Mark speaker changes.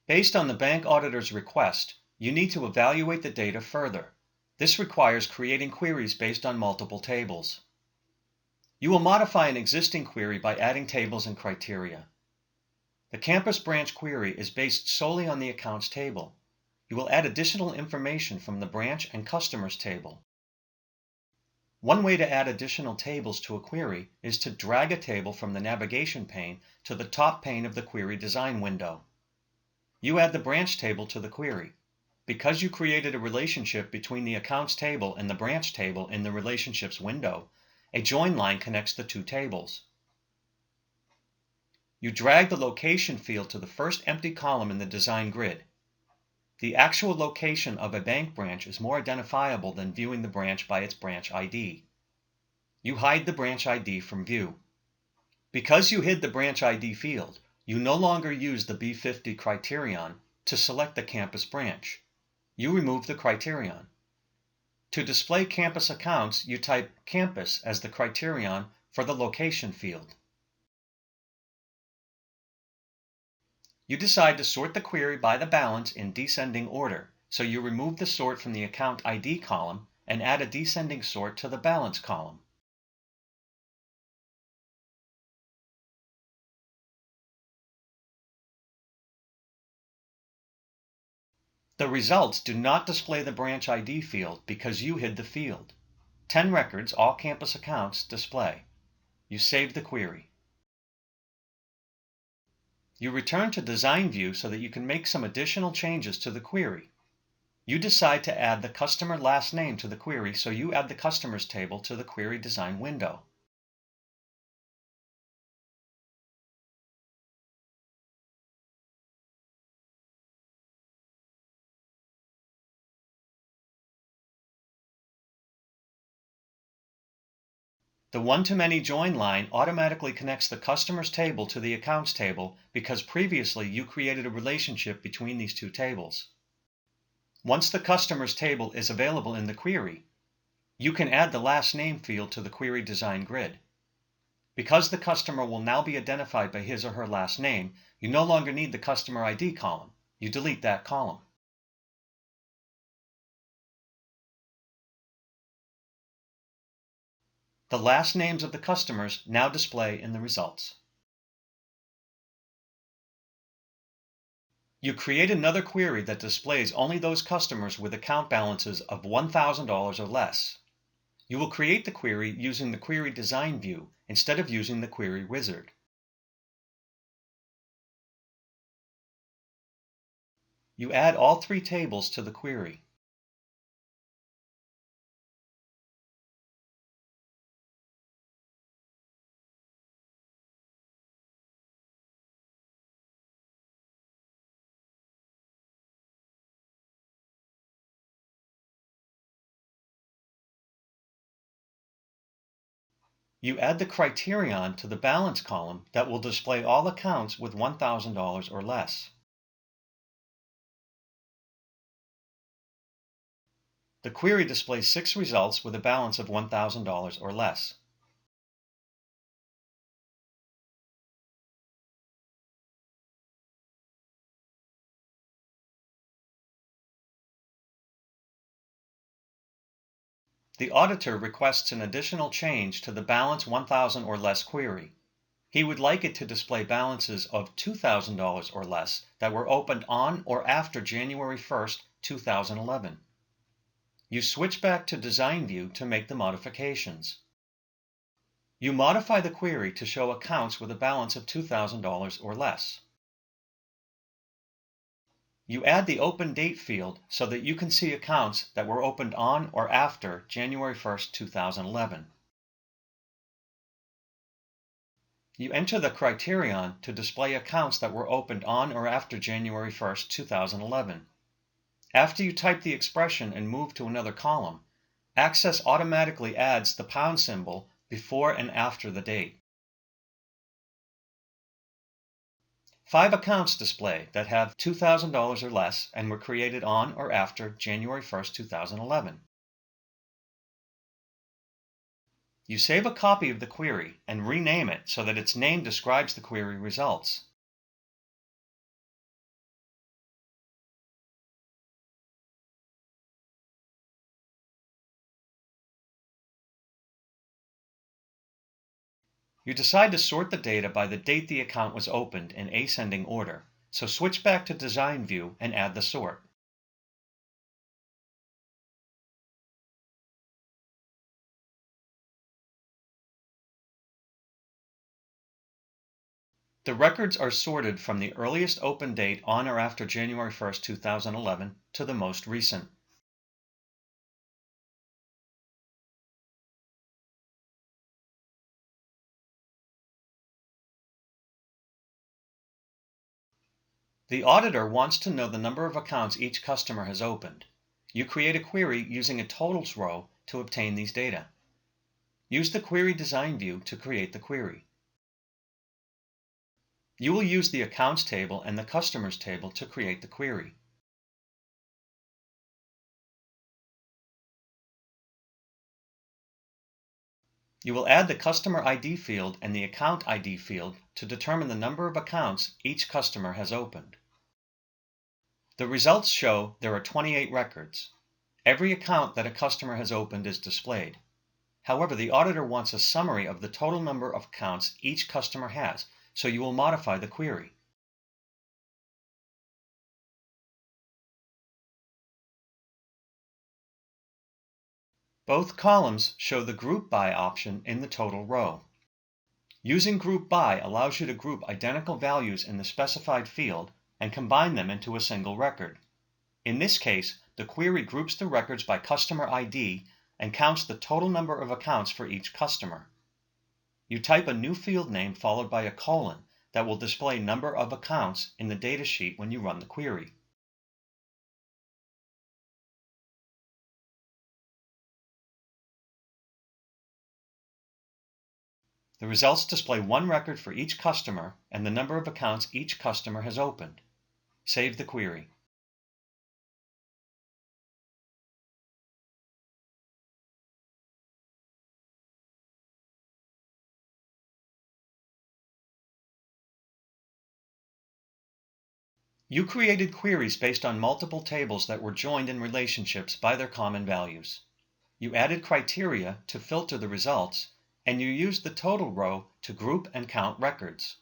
Speaker 1: Based on the bank auditor's request, you need to evaluate the data further. This requires creating queries based on multiple tables. You will modify an existing query by adding tables and criteria. The campus branch query is based solely on the accounts table. You will add additional information from the branch and customers table. One way to add additional tables to a query is to drag a table from the navigation pane to the top pane of the query design window. You add the branch table to the query. Because you created a relationship between the accounts table and the branch table in the relationships window, a join line connects the two tables. You drag the location field to the first empty column in the design grid. The actual location of a bank branch is more identifiable than viewing the branch by its branch ID. You hide the branch ID from view. Because you hid the branch ID field, you no longer use the B50 criterion to select the campus branch. You remove the criterion. To display campus accounts, you type campus as the criterion for the location field. You decide to sort the query by the balance in descending order, so you remove the sort from the account ID column and add a descending sort to the balance column. The results do not display the branch ID field because you hid the field. 10 records, all campus accounts, display. You save the query. You return to Design View so that you can make some additional changes to the query. You decide to add the customer last name to the query, so you add the customers table to the query design window. The one-to-many join line automatically connects the customers table to the accounts table because previously you created a relationship between these two tables. Once the customers table is available in the query, you can add the last name field to the query design grid. Because the customer will now be identified by his or her last name, you no longer need the customer ID column. You delete that column. The last names of the customers now display in the results. You create another query that displays only those customers with account balances of $1,000 or less. You will create the query using the Query Design view instead of using the Query Wizard. You add all three tables to the query. You add the criterion to the balance column that will display all accounts with $1,000 or less. The query displays 6 results with a balance of $1,000 or less. The auditor requests an additional change to the balance $1,000 or less query. He would like it to display balances of $2,000 or less that were opened on or after January 1st, 2011. You switch back to Design View to make the modifications. You modify the query to show accounts with a balance of $2,000 or less. You add the Open Date field so that you can see accounts that were opened on or after January 1st, 2011. You enter the criterion to display accounts that were opened on or after January 1st, 2011. After you type the expression and move to another column, Access automatically adds the pound symbol before and after the date. 5 accounts display that have $2,000 or less and were created on or after January 1st, 2011. You save a copy of the query and rename it so that its name describes the query results. You decide to sort the data by the date the account was opened in ascending order, so switch back to Design View and add the sort. The records are sorted from the earliest open date on or after January 1, 2011 to the most recent. The auditor wants to know the number of accounts each customer has opened. You create a query using a totals row to obtain these data. Use the Query Design View to create the query. You will use the Accounts table and the Customers table to create the query. You will add the Customer ID field and the Account ID field to determine the number of accounts each customer has opened. The results show there are 28 records. Every account that a customer has opened is displayed. However, the auditor wants a summary of the total number of accounts each customer has, so you will modify the query. Both columns show the Group By option in the total row. Using Group By allows you to group identical values in the specified field and combine them into a single record. In this case, the query groups the records by customer ID and counts the total number of accounts for each customer. You type a new field name followed by a colon that will display number of accounts in the datasheet when you run the query. The results display one record for each customer and the number of accounts each customer has opened. Save the query. You created queries based on multiple tables that were joined in relationships by their common values. You added criteria to filter the results, and you used the total row to group and count records.